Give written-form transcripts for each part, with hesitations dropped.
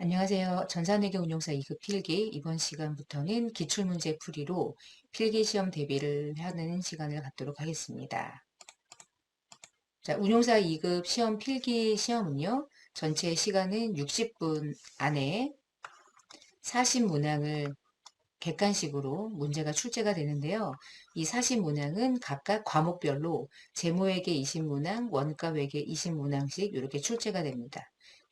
안녕하세요. 전산회계 운용사 2급 필기 이번 시간부터는 기출문제 풀이로 필기시험 대비를 하는 시간을 갖도록 하겠습니다. 자, 운용사 2급 시험 필기 시험은요. 전체 시간은 60분 안에 40문항을 객관식으로 문제가 출제가 되는데요. 이 40문항은 각각 과목별로 재무회계 20문항, 원가회계 20문항씩 이렇게 출제가 됩니다.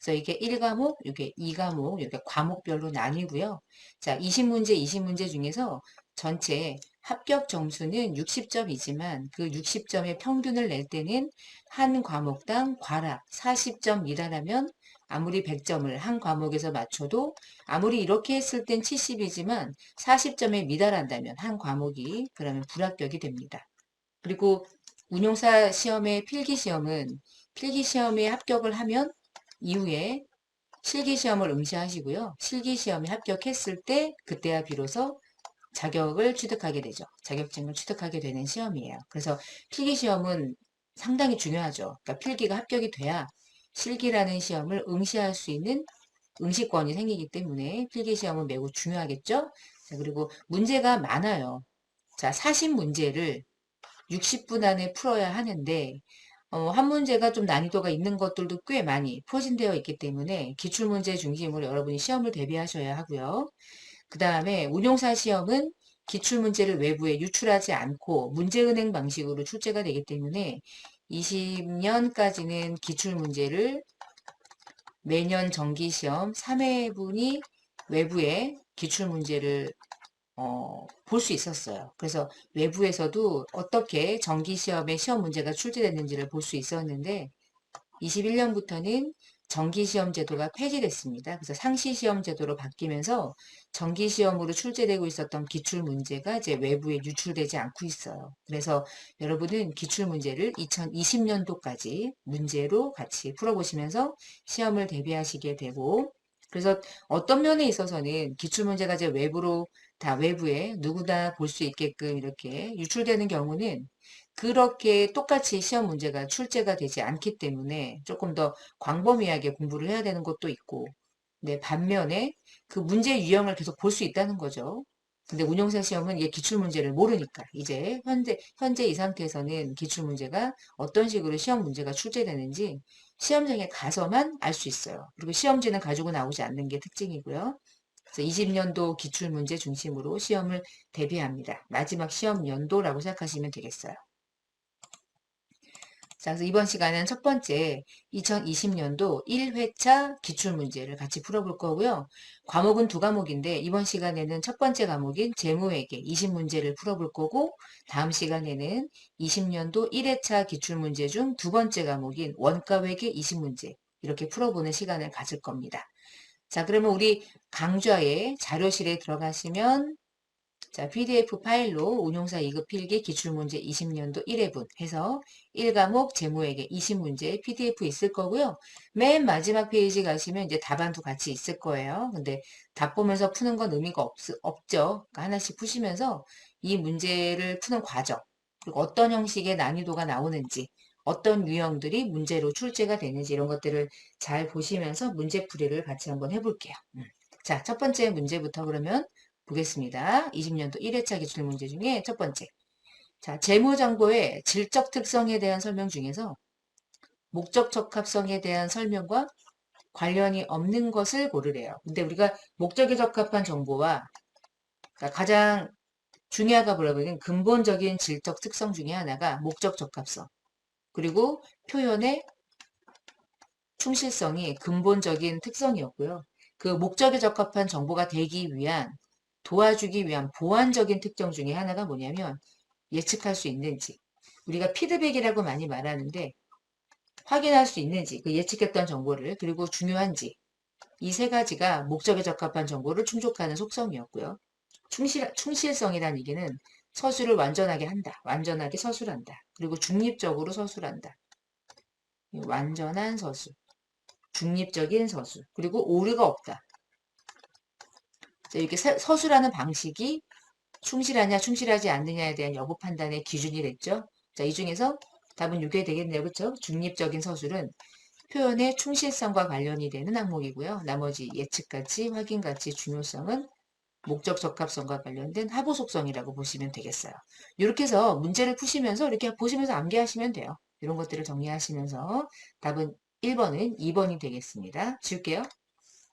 그래서 이게 1과목, 이게 2과목, 이렇게 과목별로 나뉘고요. 자, 20문제, 20문제 중에서 전체 합격 점수는 60점이지만 그 60점의 평균을 낼 때는 한 과목당 과락 40점 미달하면 아무리 100점을 한 과목에서 맞춰도 아무리 이렇게 했을 땐 70이지만 40점에 미달한다면 한 과목이 그러면 불합격이 됩니다. 그리고 운용사 시험의 필기시험은 필기시험에 합격을 하면 이후에 실기시험을 응시하시고요. 실기시험에 합격했을 때 그때야 비로소 자격을 취득하게 되죠. 자격증을 취득하게 되는 시험이에요. 그래서 필기시험은 상당히 중요하죠. 그러니까 필기가 합격이 돼야 실기라는 시험을 응시할 수 있는 응시권이 생기기 때문에 필기시험은 매우 중요하겠죠. 자, 그리고 문제가 많아요. 자, 40문제를 60분 안에 풀어야 하는데 한 문제가 좀 난이도가 있는 것들도 꽤 많이 포진되어 있기 때문에 기출문제 중심으로 여러분이 시험을 대비하셔야 하고요. 그 다음에 운용사 시험은 기출문제를 외부에 유출하지 않고 문제은행 방식으로 출제가 되기 때문에 20년까지는 기출문제를 매년 정기시험 3회분이 외부에 기출문제를 볼 수 있었어요. 그래서 외부에서도 어떻게 정기시험에 시험 문제가 출제됐는지를 볼 수 있었는데 21년부터는 정기시험 제도가 폐지됐습니다. 그래서 상시시험 제도로 바뀌면서 정기시험으로 출제되고 있었던 기출문제가 이제 외부에 유출되지 않고 있어요. 그래서 여러분은 기출문제를 2020년도까지 문제로 같이 풀어보시면서 시험을 대비하시게 되고 그래서 어떤 면에 있어서는 기출문제가 이제 외부로 다 외부에 누구나 볼 수 있게끔 이렇게 유출되는 경우는 그렇게 똑같이 시험 문제가 출제가 되지 않기 때문에 조금 더 광범위하게 공부를 해야 되는 것도 있고, 네, 반면에 그 문제 유형을 계속 볼 수 있다는 거죠. 근데 운용사 시험은 이게 기출 문제를 모르니까 이제 현재 이 상태에서는 기출 문제가 어떤 식으로 시험 문제가 출제되는지 시험장에 가서만 알 수 있어요. 그리고 시험지는 가지고 나오지 않는 게 특징이고요. 그래서 20년도 기출 문제 중심으로 시험을 대비합니다. 마지막 시험 연도라고 생각하시면 되겠어요. 자, 그래서 이번 시간은 첫 번째 2020년도 1회차 기출문제를 같이 풀어볼 거고요. 과목은 두 과목인데 이번 시간에는 첫 번째 과목인 재무회계 20문제를 풀어볼 거고 다음 시간에는 20년도 1회차 기출문제 중 두 번째 과목인 원가회계 20문제 이렇게 풀어보는 시간을 가질 겁니다. 자, 그러면 우리 강좌의 자료실에 들어가시면 자, PDF 파일로 운용사 2급 필기 기출문제 20년도 1회분 해서 1과목 재무회계 20문제 PDF 있을 거고요. 맨 마지막 페이지 가시면 이제 답안도 같이 있을 거예요. 근데 답 보면서 푸는 건 의미가 없죠. 그러니까 하나씩 푸시면서 이 문제를 푸는 과정, 그리고 어떤 형식의 난이도가 나오는지, 어떤 유형들이 문제로 출제가 되는지 이런 것들을 잘 보시면서 문제풀이를 같이 한번 해볼게요. 자, 첫 번째 문제부터 그러면 보겠습니다. 20년도 1회차 기출문제 중에 첫 번째. 자, 재무정보의 질적 특성에 대한 설명 중에서 목적 적합성에 대한 설명과 관련이 없는 것을 고르래요. 근데 우리가 목적에 적합한 정보와 그러니까 가장 중요하가 뭐라면 근본적인 질적 특성 중에 하나가 목적 적합성. 그리고 표현의 충실성이 근본적인 특성이었고요. 그 목적에 적합한 정보가 되기 위한 도와주기 위한 보완적인 특정 중에 하나가 뭐냐면 예측할 수 있는지 우리가 피드백이라고 많이 말하는데 확인할 수 있는지 그 예측했던 정보를 그리고 중요한지 이 세 가지가 목적에 적합한 정보를 충족하는 속성이었고요. 충실성이라는 얘기는 서술을 완전하게 한다. 완전하게 서술한다. 그리고 중립적으로 서술한다. 완전한 서술, 중립적인 서술, 그리고 오류가 없다. 이렇게 서술하는 방식이 충실하냐 충실하지 않느냐에 대한 여부 판단의 기준이 됐죠. 자, 이 중에서 답은 6개 되겠네요. 그렇죠? 중립적인 서술은 표현의 충실성과 관련이 되는 항목이고요. 나머지 예측가치, 확인가치, 중요성은 목적 적합성과 관련된 하부 속성이라고 보시면 되겠어요. 이렇게 해서 문제를 푸시면서 이렇게 보시면서 암기하시면 돼요. 이런 것들을 정리하시면서 답은 1번은 2번이 되겠습니다. 지울게요.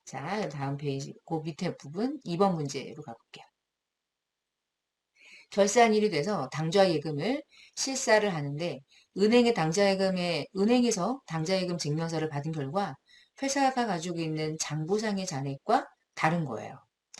자, 다음 페이지, 그 밑에 부분 2번 문제로 가볼게요. 결산일이 돼서 당좌예금을 실사를 하는데 은행에서 당좌예금 증명서를 받은 결과 회사가 가지고 있는 장부상의 잔액과 다른 거예요.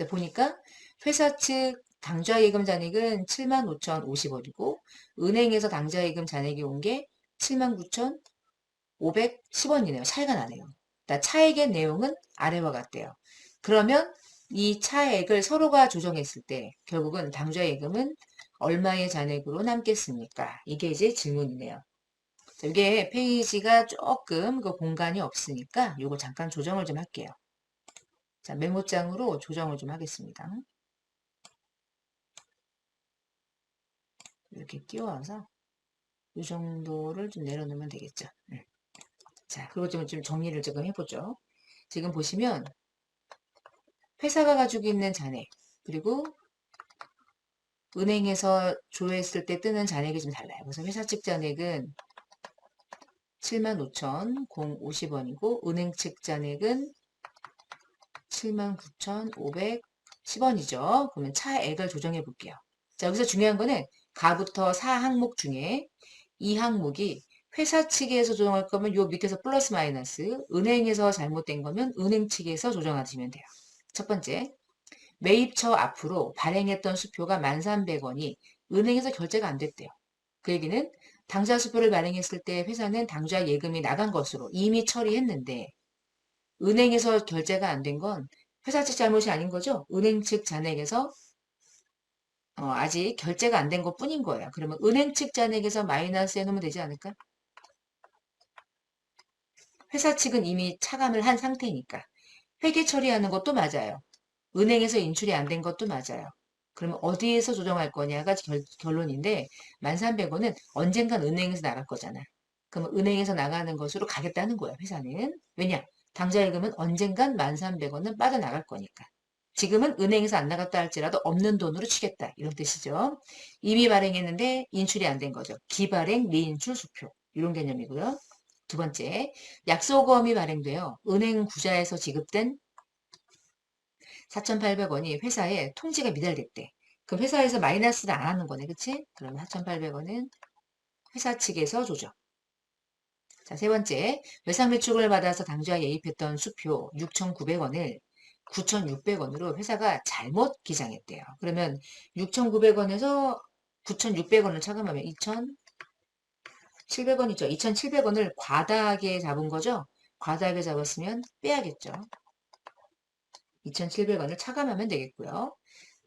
보니까 회사 측 당좌예금 잔액은 75,050원이고 은행에서 당좌예금 잔액이 온 게 79,510원이네요. 차이가 나네요. 그러니까 차액의 내용은 아래와 같대요. 그러면 이 차액을 서로가 조정했을 때 결국은 당좌예금은 얼마의 잔액으로 남겠습니까? 이게 이제 질문이네요. 이게 페이지가 조금 그 공간이 없으니까 이거 잠깐 조정을 좀 할게요. 자, 메모장으로 조정을 좀 하겠습니다. 이렇게 끼워서 이 정도를 좀 내려놓으면 되겠죠. 자, 그리고 좀 정리를 조금 해보죠. 지금 보시면 회사가 가지고 있는 잔액 그리고 은행에서 조회했을 때 뜨는 잔액이 좀 달라요. 그래서 회사 측 잔액은 75,050원이고 은행 측 잔액은 79,510원이죠. 그러면 차액을 조정해 볼게요. 자, 여기서 중요한 거는 가부터 4항목 중에 이 항목이 회사 측에서 조정할 거면 요 밑에서 플러스 마이너스, 은행에서 잘못된 거면 은행 측에서 조정하시면 돼요. 첫 번째, 매입처 앞으로 발행했던 수표가 1,300원이 은행에서 결제가 안 됐대요. 그 얘기는 당좌 수표를 발행했을 때 회사는 당좌 예금이 나간 것으로 이미 처리했는데 은행에서 결제가 안 된 건 회사 측 잘못이 아닌 거죠. 은행 측 잔액에서 아직 결제가 안 된 것 뿐인 거예요. 그러면 은행 측 잔액에서 마이너스 해놓으면 되지 않을까? 회사 측은 이미 차감을 한 상태니까. 회계 처리하는 것도 맞아요. 은행에서 인출이 안 된 것도 맞아요. 그러면 어디에서 조정할 거냐가 결론인데 1,300원은 언젠간 은행에서 나갈 거잖아. 그러면 은행에서 나가는 것으로 가겠다는 거야, 회사는. 왜냐? 당좌예금은 언젠간 1,300원은 빠져나갈 거니까. 지금은 은행에서 안 나갔다 할지라도 없는 돈으로 치겠다. 이런 뜻이죠. 이미 발행했는데 인출이 안 된 거죠. 기발행, 미인출, 수표. 이런 개념이고요. 두 번째, 약소금이 발행돼요. 은행 구좌에서 지급된 4,800원이 회사에 통지가 미달됐대. 그럼 회사에서 마이너스를 안 하는 거네. 그치? 그러면 4,800원은 회사 측에서 조정. 자, 세 번째, 외상 매출을 받아서 당좌에 예입했던 수표 6,900원을 9,600원으로 회사가 잘못 기장했대요. 그러면 6,900원에서 9,600원을 차감하면 2,700원이죠. 2,700원을 과다하게 잡은 거죠. 과다하게 잡았으면 빼야겠죠. 2,700원을 차감하면 되겠고요.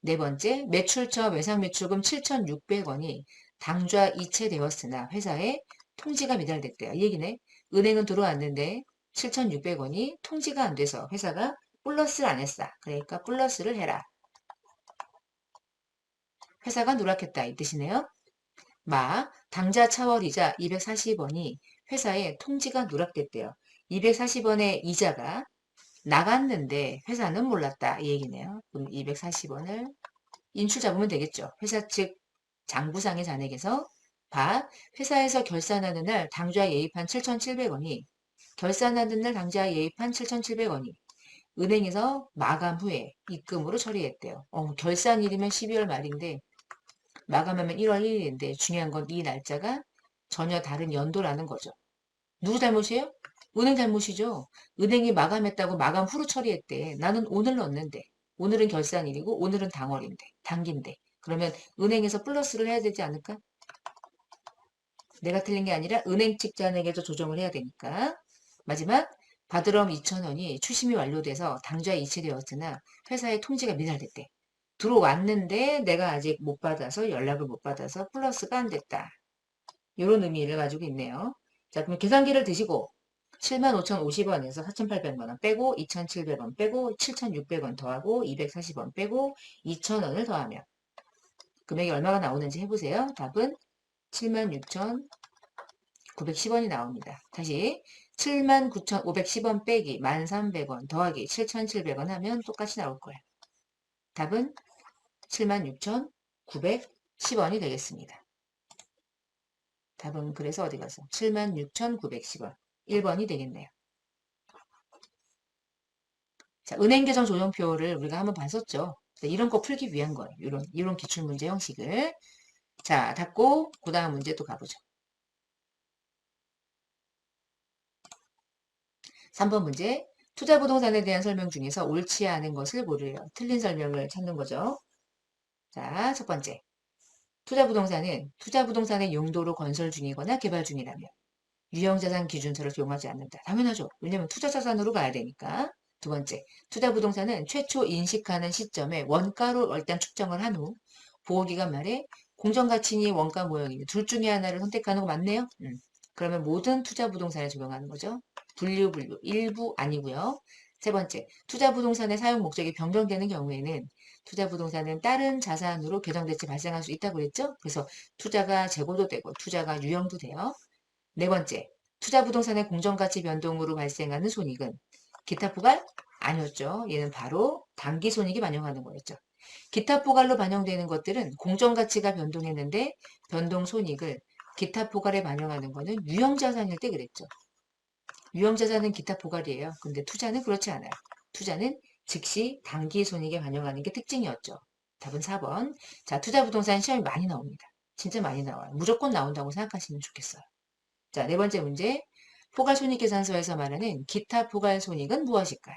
네 번째, 매출처 외상매출금 7,600원이 당좌 이체되었으나 회사에 통지가 미달됐대요. 이 얘기네. 은행은 들어왔는데 7,600원이 통지가 안 돼서 회사가 플러스를 안 했어. 그러니까 플러스를 해라. 회사가 누락했다 이 뜻이네요. 당좌 차월이자 240원이 회사에 통지가 누락됐대요. 240원의 이자가 나갔는데 회사는 몰랐다 이 얘기네요. 그럼 240원을 인출 잡으면 되겠죠. 회사 측 장부상의 잔액에서 회사에서 결산하는 날 당좌 예입한 7,700원이 결산하는 날 당좌 예입한 7,700원이 은행에서 마감 후에 입금으로 처리했대요. 결산일이면 12월 말인데 마감하면 1월 1일인데 중요한 건 이 날짜가 전혀 다른 연도라는 거죠. 누구 잘못이에요? 은행 잘못이죠. 은행이 마감했다고 마감 후로 처리했대. 나는 오늘 넣었는데. 오늘은 결산일이고 오늘은 당월인데. 당기인데. 그러면 은행에서 플러스를 해야 되지 않을까? 내가 틀린 게 아니라 은행 측 잔액에도 조정을 해야 되니까. 마지막 바드럼 2,000원이 추심이 완료돼서 당좌에 이체되었으나 회사의 통지가 미달됐대. 들어왔는데 내가 아직 못 받아서 연락을 못 받아서 플러스가 안 됐다. 이런 의미를 가지고 있네요. 자, 그럼 계산기를 드시고 75,050원에서 4,800원 빼고 2,700원 빼고 7,600원 더하고 240원 빼고 2,000원을 더하면 금액이 얼마가 나오는지 해보세요. 답은 76,910원이 나옵니다. 다시 79,510원 빼기 1,300원 더하기 7,700원 하면 똑같이 나올 거예요. 답은 76,910원이 되겠습니다. 답은 그래서 어디 가서 76,910원 1번이 되겠네요. 자, 은행계정 조정표를 우리가 한번 봤었죠. 이런 거 풀기 위한 거예요. 이런 기출문제 형식을. 자, 닫고 그 다음 문제 또 가보죠. 3번 문제. 투자부동산에 대한 설명 중에서 옳지 않은 것을 고르래요. 틀린 설명을 찾는 거죠. 자, 첫 번째. 투자부동산의 용도로 건설 중이거나 개발 중이라면 유형자산 기준서를 적용하지 않는다. 당연하죠. 왜냐면 투자자산으로 가야 되니까. 두 번째, 투자부동산은 최초 인식하는 시점에 원가로 일단 측정을 한 후 보호기간 말에 공정가치니 원가 모형이니 둘 중에 하나를 선택하는 거 맞네요. 그러면 모든 투자부동산에 적용하는 거죠. 분류, 일부 아니고요. 세 번째, 투자부동산의 사용 목적이 변경되는 경우에는 투자부동산은 다른 자산으로 계정대체 발생할 수 있다고 그랬죠. 그래서 투자가 재고도 되고 투자가 유형도 돼요. 네 번째, 투자부동산의 공정가치 변동으로 발생하는 손익은 기타 포괄? 아니었죠. 얘는 바로 단기 손익이 반영하는 거였죠. 기타 포괄로 반영되는 것들은 공정가치가 변동했는데 변동 손익을 기타 포괄에 반영하는 거는 유형자산일 때 그랬죠. 유형자산은 기타 포괄이에요. 근데 투자는 그렇지 않아요. 투자는 즉시 단기 손익에 반영하는 게 특징이었죠. 답은 4번. 자, 투자부동산 시험이 많이 나옵니다. 진짜 많이 나와요. 무조건 나온다고 생각하시면 좋겠어요. 자, 네 번째 문제. 포괄손익계산서에서 말하는 기타 포괄손익은 무엇일까요?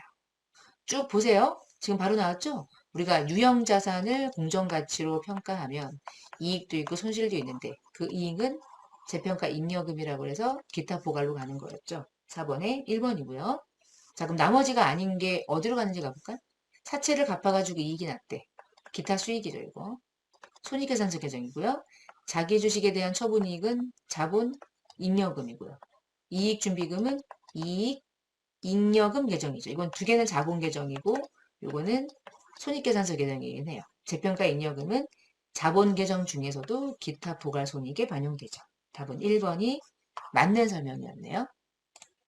쭉 보세요. 지금 바로 나왔죠? 우리가 유형자산을 공정가치로 평가하면 이익도 있고 손실도 있는데 그 이익은 재평가 잉여금이라고 해서 기타 포괄로 가는 거였죠. 4번에 1번이고요. 자, 그럼 나머지가 아닌 게 어디로 가는지 가볼까? 사채를 갚아가지고 이익이 났대. 기타 수익이죠, 이거. 손익계산서 계정이고요. 자기 주식에 대한 처분이익은 자본 잉여금이고요. 이익준비금은 이익 잉여금 계정이죠. 이건 두 개는 자본 계정이고 요거는 손익계산서 계정이긴 해요. 재평가 잉여금은 자본 계정 중에서도 기타 포괄 손익에 반영되죠. 답은 1번이 맞는 설명이었네요.